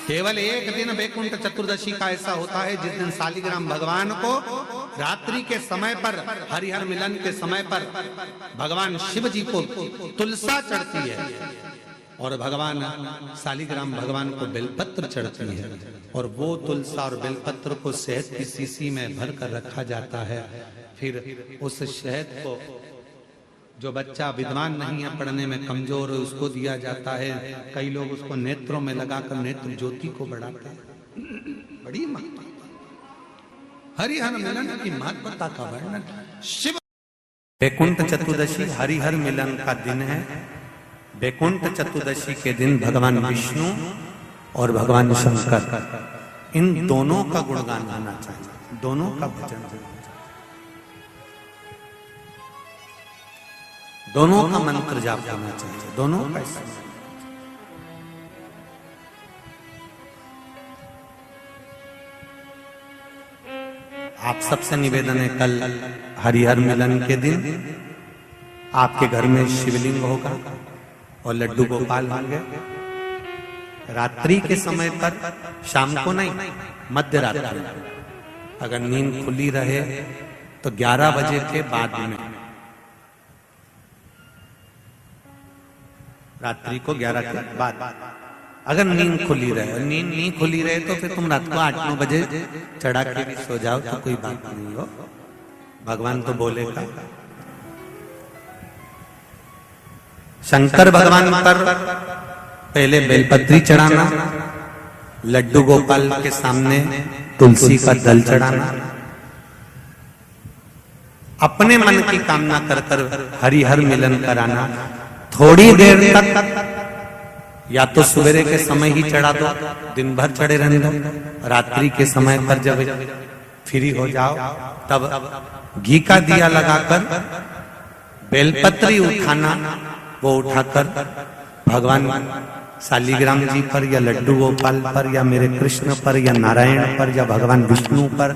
केवल एक दिन वैकुंठ चतुर्दशी का ऐसा होता है जिस दिन शालिग्राम भगवान को रात्रि के समय पर, हरिहर मिलन के समय पर भगवान शिव जी को तुलसा चढ़ती है और भगवान शालिग्राम भगवान को बेलपत्र चढ़ती है, और वो तुलसा और बेलपत्र को शहद की शीशी में भर कर रखा जाता है। फिर उस शहद को जो बच्चा विद्वान नहीं है, पढ़ने में कमजोर, उसको दिया जाता है। कई लोग उसको नेत्रों में लगाकर नेत्र ज्योति को बढ़ाते हैं। बड़ी महत्ता, हरिहर मिलन की महत्ता का वर्णन। शिव वैकुंठ चतुर्दशी हरिहर मिलन का दिन है। वैकुंठ चतुर्दशी के दिन भगवान विष्णु और भगवान शंकर, इन दोनों का गुणगान होना चाहिए, दोनों का भजन होना चाहिए, दोनों का मंत्र जाप करना चाहिए, दोनों का। आप सबसे निवेदन है, कल हरिहर मिलन के दिन आपके घर में शिवलिंग होगा और लड्डू गोपाल होंगे। रात्रि के समय पर, शाम को नहीं, मध्य रात्रि, अगर नींद खुली रहे तो 11 बजे के बाद में, रात्रि को 11 के बाद अगर नींद खुली रहे, नींद नहीं खुली रहे तो फिर तुम रात को 8-9 बजे चढ़ा के भी सो जाओ तो कोई बात नहीं हो, भगवान तो बोलेगा। शंकर भगवान पर पहले बेलपत्री चढ़ाना, लड्डू गोपाल के सामने तुलसी का दल चढ़ाना, अपने मन की कामना कर कर हरिहर मिलन कराना। थोड़ी देर तक या तो सवेरे के समय ही चढ़ा दो, दिन भर चढ़े रहने दो, रात्रि के समय पर जब फ्री हो जाओ तब घी का दिया लगाकर बेलपत्री उठाना, वो उठाकर भगवान शालिग्राम जी पर या लड्डू गोपाल पर या मेरे कृष्ण पर या नारायण पर या भगवान विष्णु पर,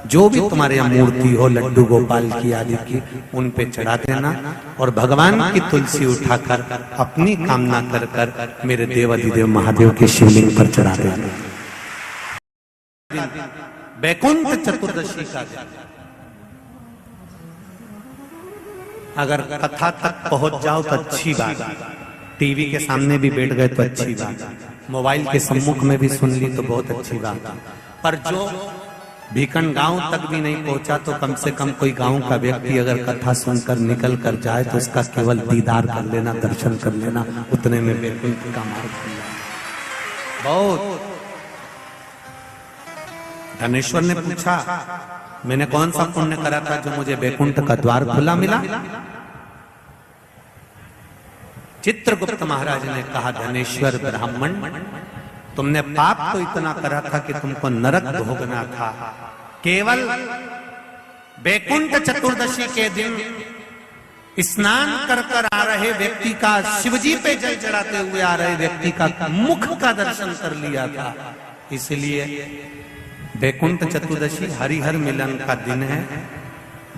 जो भी तुम्हारे यहाँ मूर्ति हो लड्डू गोपाल की आदि की, उन पे चढ़ा देना और भगवान की तुलसी उठाकर अपनी कामना कर कर मेरे देवाधिदेव महादेव के शिवलिंग पर चढ़ा देना। वैकुंठ चतुर्दशी का दिन अगर कथा तक पहुंच जाओ तो अच्छी बात, टीवी के सामने भी बैठ गए तो अच्छी बात, मोबाइल के सम्मुख में भी सुन ली तो बहुत अच्छी बात, पर जो भीकन गांव तक भी नहीं पहुंचा तो कम से कम कोई गांव का व्यक्ति अगर कथा सुनकर निकल कर जाए तो इसका केवल दीदार कर लेना, दर्शन कर लेना, उतने में वैकुंठ का मार्ग खुल जाए। बहुत धनेश्वर ने पूछा, मैंने कौन सा पुण्य करा था जो मुझे वैकुंठ का द्वार खुला मिला? चित्रगुप्त महाराज ने कहा, धनेश्वर ब्राह्मण, तुमने पाप तो इतना करा था कि तुमको नरक भोगना था। केवल वैकुंठ चतुर्दशी के दिन स्नान कर कर आ रहे व्यक्ति का, शिवजी पे जल चढ़ाते हुए आ रहे व्यक्ति का मुख का दर्शन कर लिया था। इसलिए वैकुंठ चतुर्दशी हरिहर मिलन का दिन है।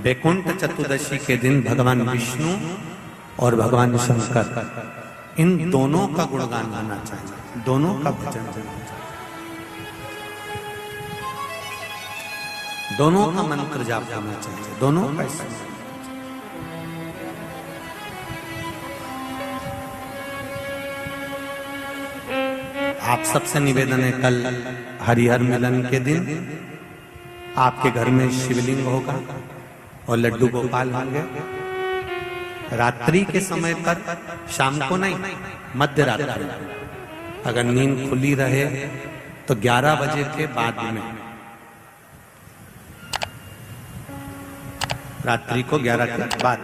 वैकुंठ चतुर्दशी के दिन भगवान विष्णु और भगवान शंकर, इन दोनों का गुणगान होना चाहिए, दोनों का भजन होना चाहिए, दोनों का मंत्र जाप करना चाहिए, दोनों का। आप सबसे निवेदन है, कल हरिहर मिलन के दिन आपके घर में शिवलिंग होगा और लड्डू गोपाल होंगे। रात्रि के समय पर, शाम को नहीं, मध्य रात्रि, अगर नींद खुली रहे तो 11 बजे के बाद में, रात्रि को 11 के बाद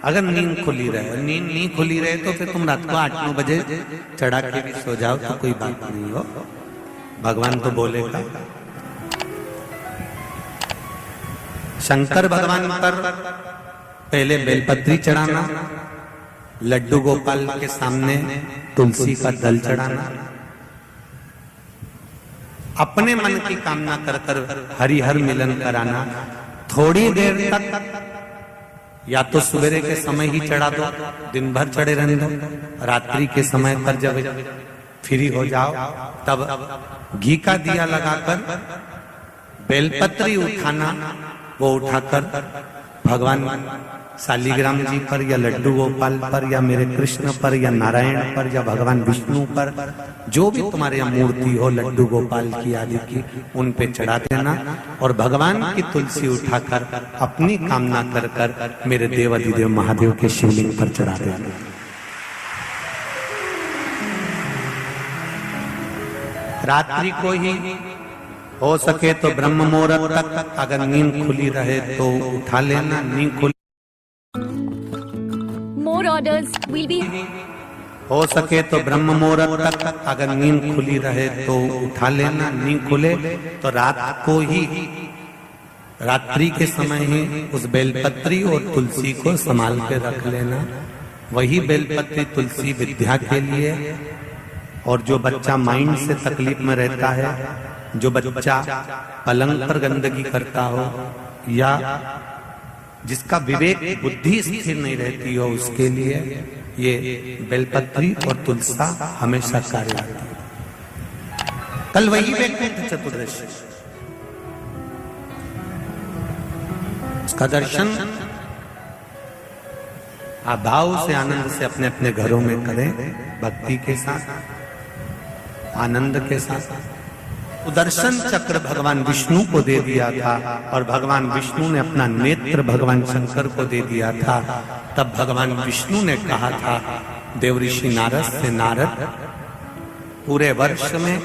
अगर नींद खुली रहे, नींद नहीं खुली रहे तो फिर तुम रात को 8-9 बजे चढ़ा के भी सो जाओ तो कोई बात नहीं हो, भगवान तो बोलेगा। शंकर भगवान पर पहले बेलपत्री चढ़ाना, लड्डू गोपाल के सामने तुलसी का दल चढ़ाना, अपने मन की कामना कर कर हरिहर मिलन कराना। थोड़ी देर तक या तो सवेरे के समय ही चढ़ा दो, दिन भर चढ़े रहने दो, रात्रि के समय पर जब फ्री हो जाओ, तब घी का दिया लगाकर बेलपत्री उठाना, वो उठाकर भगवान शालिग्राम जी पर या लड्डू गोपाल पर या मेरे कृष्ण पर या नारायण पर या भगवान विष्णु पर, जो भी तुम्हारे यहाँ मूर्ति हो लड्डू गोपाल की आदि की, उन पे चढ़ा देना और भगवान की तुलसी उठाकर अपनी कामना कर कर मेरे देव अधिदेव महादेव के शिवलिंग पर चढ़ा देना। रात्रि को ही हो सके तो ब्रह्म मुहूर्त तक, अगर नींद खुली रहे तो उठा लेना, नींद खुली More orders will be. हो सके तो ब्रह्म मुहूर्त तक, अगर नींद खुली रहे तो उठा लेना, नींद खुले तो रात को ही, रात्रि के समय ही उस बेलपत्री और तुलसी को संभाल के रख लेना। वही बेलपत्री तुलसी विद्या के लिए, और जो बच्चा माइंड से तकलीफ में रहता है, जो बच्चा पलंग पर गंदगी करता हो या जिसका विवेक बुद्धि स्थिर नहीं रहती हो, उसके लिए ये बेलपत्री और तुलसा हमेशा कार्य आती है। कल वही वैकुंठ चतुर्दशी, उसका दर्शन आप भाव से आनंद से अपने अपने घरों में करें, भक्ति के साथ, आनंद के साथ। सुदर्शन चक्र भगवान विष्णु को दे दिया था और भगवान विष्णु ने अपना नेत्र भगवान शंकर को दे दिया था। तब भगवान विष्णु ने कहा था देवऋषि नारद से, नारद पूरे वर्ष में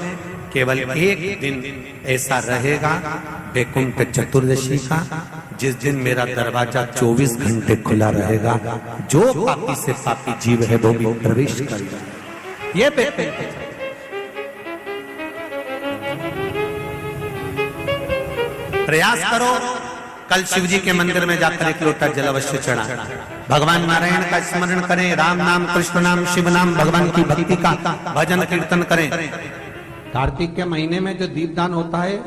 केवल एक दिन ऐसा रहेगा वैकुंठ चतुर्दशी का, जिस दिन मेरा दरवाजा 24 घंटे खुला रहेगा, जो पापी से पापी जीव है वो भी प्रवेश करेगा। ये वैकुंठ प्रयास करो, कल शिव जी के मंदिर में जाकर एक लोटा जल अवश्य चढ़ा, भगवान नारायण का स्मरण करें, राम नाम, कृष्ण नाम, शिव नाम, भगवान की भक्ति का भजन कीर्तन करें। कार्तिक के महीने में जो दीपदान होता है,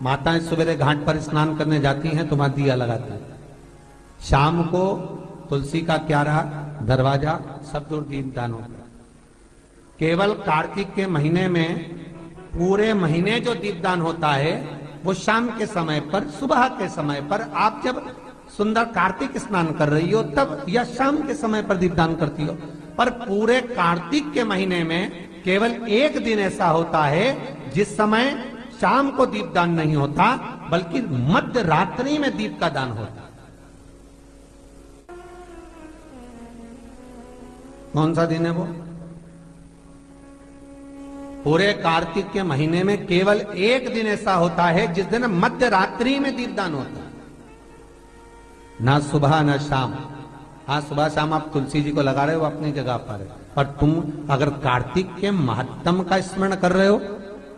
माताएं सवेरे घाट पर स्नान करने जाती हैं तो वहां दिया लगाती है। शाम को तुलसी का क्यारा, दरवाजा, सब दूर दीपदान होता है। केवल कार्तिक के महीने में, पूरे महीने जो दीपदान होता है वो शाम के समय पर, सुबह के समय पर, आप जब सुंदर कार्तिक स्नान कर रही हो तब, या शाम के समय पर दीपदान करती हो। पर पूरे कार्तिक के महीने में केवल एक दिन ऐसा होता है जिस समय शाम को दीपदान नहीं होता, बल्कि मध्य रात्रि में दीप का दान होता। कौन सा दिन है वो? पूरे कार्तिक के महीने में केवल एक दिन ऐसा होता है जिस दिन मध्य रात्रि में दीपदान होता है, ना सुबह ना शाम। हाँ, सुबह शाम आप तुलसी जी को लगा रहे हो अपनी जगह पर तुम अगर कार्तिक के महत्तम का स्मरण कर रहे हो,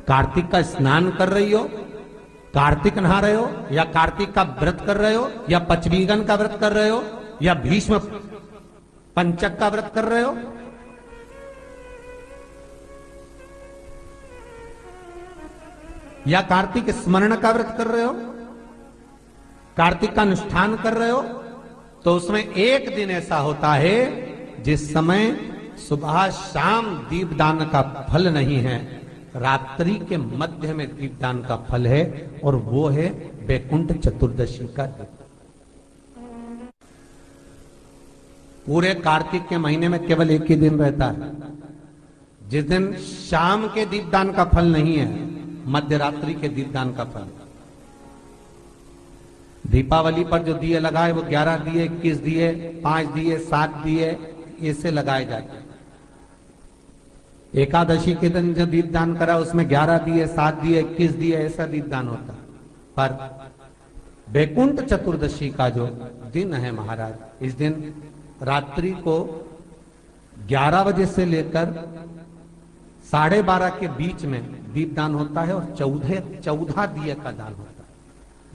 कार्तिक का स्नान कर रही हो, कार्तिक नहा रहे हो, या कार्तिक का व्रत कर रहे हो, या पचवीगन का व्रत कर रहे हो, या भीष्म पंचक का व्रत कर रहे हो, या कार्तिक स्मरण का व्रत कर रहे हो, कार्तिक का अनुष्ठान कर रहे हो, तो उसमें एक दिन ऐसा होता है जिस समय सुबह शाम दीपदान का फल नहीं है, रात्रि के मध्य में दीपदान का फल है, और वो है वैकुंठ चतुर्दशी का दिन। पूरे कार्तिक के महीने में केवल एक ही दिन रहता है जिस दिन शाम के दीपदान का फल नहीं है, मध्य रात्रि के दीपदान का फल। दीपावली पर जो दिए लगाए वो 11 दिए, 21 दिए, 5 दिए, 7 दिए, ऐसे लगाए जाते। एकादशी के दिन जो दीपदान करा उसमें 11 दिए, 7 दिए, 21 दिए, ऐसा दीपदान होता। पर वैकुंठ चतुर्दशी का जो दिन है महाराज, इस दिन रात्रि को 11 बजे से लेकर 12:30 के बीच में दीपदान होता है, और 14 दिए का दान होता है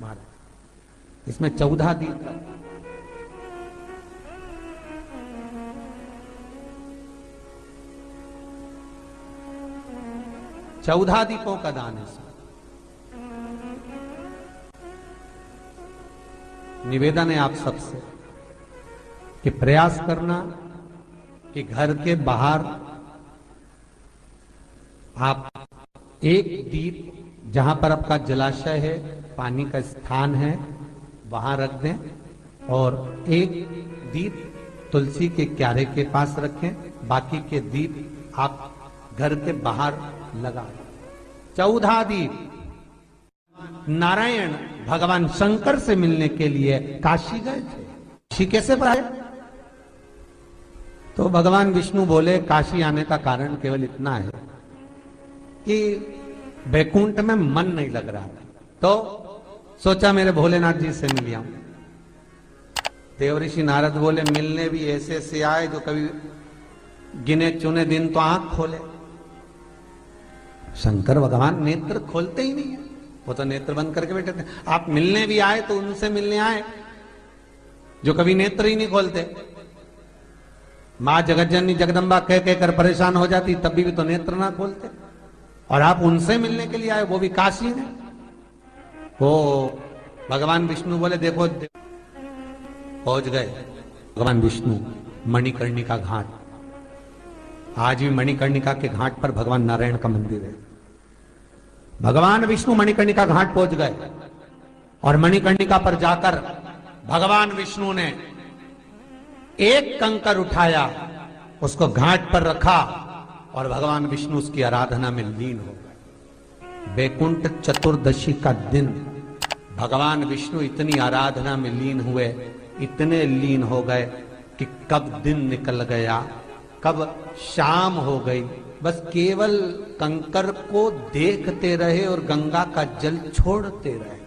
महाराज। इसमें 14 दीप, 14 दीपों का दान है। निवेदन है आप सबसे कि प्रयास करना कि घर के बाहर आप एक दीप जहां पर आपका जलाशय है, पानी का स्थान है, वहां रख दें और एक दीप तुलसी के क्यारे के पास रखें। बाकी के दीप आप घर के बाहर लगा दें। 14 दीप। नारायण भगवान शंकर से मिलने के लिए काशी गए थे। काशी कैसे आए? तो भगवान विष्णु बोले काशी आने का कारण केवल इतना है कि बैकुंठ में मन नहीं लग रहा था, तो सोचा मेरे भोलेनाथ जी से मिल आऊं। देवऋषि नारद बोले मिलने भी ऐसे ऐसे आए जो कभी गिने चुने दिन तो आंख खोले। शंकर भगवान नेत्र खोलते ही नहीं है, वो तो नेत्र बंद करके बैठे थे। आप मिलने भी आए तो उनसे मिलने आए जो कभी नेत्र ही नहीं खोलते। मां जगतजननी जगदम्बा कह कहकर परेशान हो जाती, तब भी तो नेत्र ना खोलते, और आप उनसे मिलने के लिए आए, वो भी काशी में। वो भगवान विष्णु बोले देखो, पहुंच गए भगवान विष्णु मणिकर्णिका घाट। आज भी मणिकर्णिका के घाट पर भगवान नारायण का मंदिर है। भगवान विष्णु मणिकर्णिका घाट पहुंच गए और मणिकर्णिका पर जाकर भगवान विष्णु ने एक कंकर उठाया, उसको घाट पर रखा और भगवान विष्णु उसकी आराधना में लीन हो गए। बैकुंठ चतुर्दशी का दिन भगवान विष्णु इतनी आराधना में लीन हुए, इतने लीन हो गए कि कब दिन निकल गया, कब शाम हो गई, बस केवल कंकर को देखते रहे और गंगा का जल छोड़ते रहे।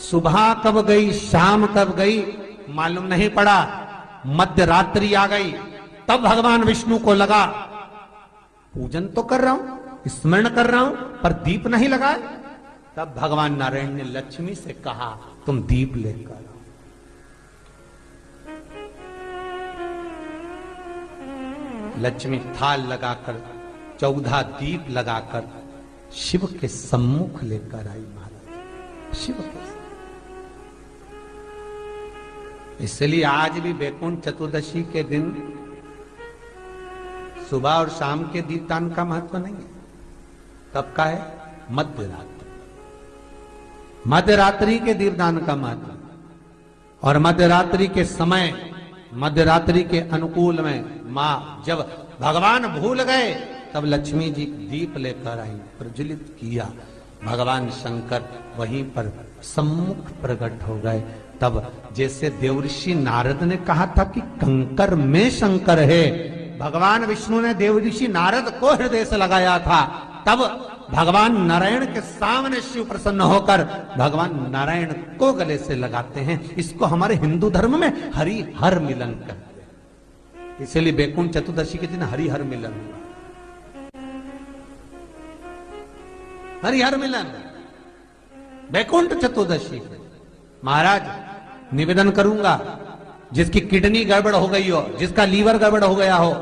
सुबह कब गई, शाम कब गई, मालूम नहीं पड़ा। मध्य रात्रि आ गई, तब भगवान विष्णु को लगा पूजन तो कर रहा हूं, स्मरण कर रहा हूं, पर दीप नहीं लगाए। तब भगवान नारायण ने लक्ष्मी से कहा तुम दीप लेकर आओ। लक्ष्मी थाल लगाकर 14 दीप लगाकर शिव के सम्मुख लेकर आई महाराज। शिव के इसलिए आज भी बैकुंठ चतुर्दशी के दिन सुबह और शाम के दीपदान का महत्व नहीं है। तब का है? मध्यरात्रि। मध्यरात्रि के दीपदान का महत्व। और मध्यरात्रि के समय, मध्यरात्रि के अनुकूल में मां जब भगवान भूल गए तब लक्ष्मी जी दीप लेकर आई, प्रज्वलित किया। भगवान शंकर वहीं पर सम्मुख प्रकट हो गए। तब जैसे देवऋषि नारद ने कहा था कि कंकर में शंकर है, भगवान विष्णु ने देवऋषि नारद को हृदय से लगाया था, तब भगवान नारायण के सामने शिव प्रसन्न होकर भगवान नारायण को गले से लगाते हैं। इसको हमारे हिंदू धर्म में हरि हर मिलन कहते हैं। इसलिए बैकुंठ चतुर्दशी के दिन हरि हर मिलन हुआ। हरि हर मिलन बैकुंठ चतुर्दशी। महाराज निवेदन करूंगा, जिसकी किडनी गड़बड़ हो गई हो, जिसका लीवर गड़बड़ हो गया हो,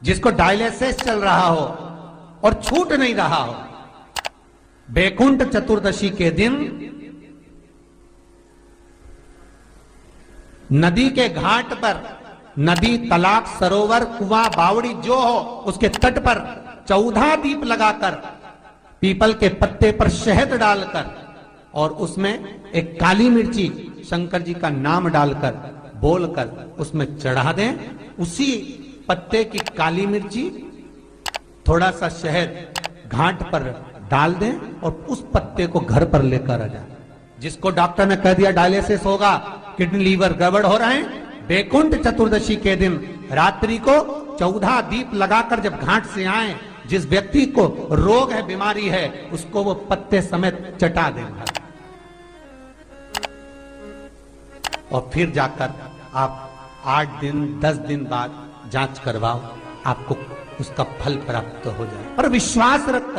जिसको डायलिसिस चल रहा हो और छूट नहीं रहा हो, बैकुंठ चतुर्दशी के दिन नदी के घाट पर, नदी, तालाब, सरोवर, कुआं, बावड़ी जो हो, उसके तट पर 14 दीप लगाकर, पीपल के पत्ते पर शहद डालकर और उसमें एक काली मिर्ची शंकर जी का नाम डालकर बोलकर उसमें चढ़ा दें। उसी पत्ते की काली मिर्ची, थोड़ा सा शहद घाट पर डाल दें और उस पत्ते को घर पर लेकर आ जाए। जिसको डॉक्टर ने कह दिया डायलिसिस होगा, किडनी लीवर गड़बड़ हो रहे हैं, बैकुंठ चतुर्दशी के दिन रात्रि को 14 दीप लगाकर जब घाट से आए, जिस व्यक्ति को रोग है, बीमारी है, उसको वो पत्ते समेत चटा देंगे और फिर जाकर आप 8 दिन 10 दिन बाद जांच करवाओ, आपको उसका फल प्राप्त हो जाए। और विश्वास रखकर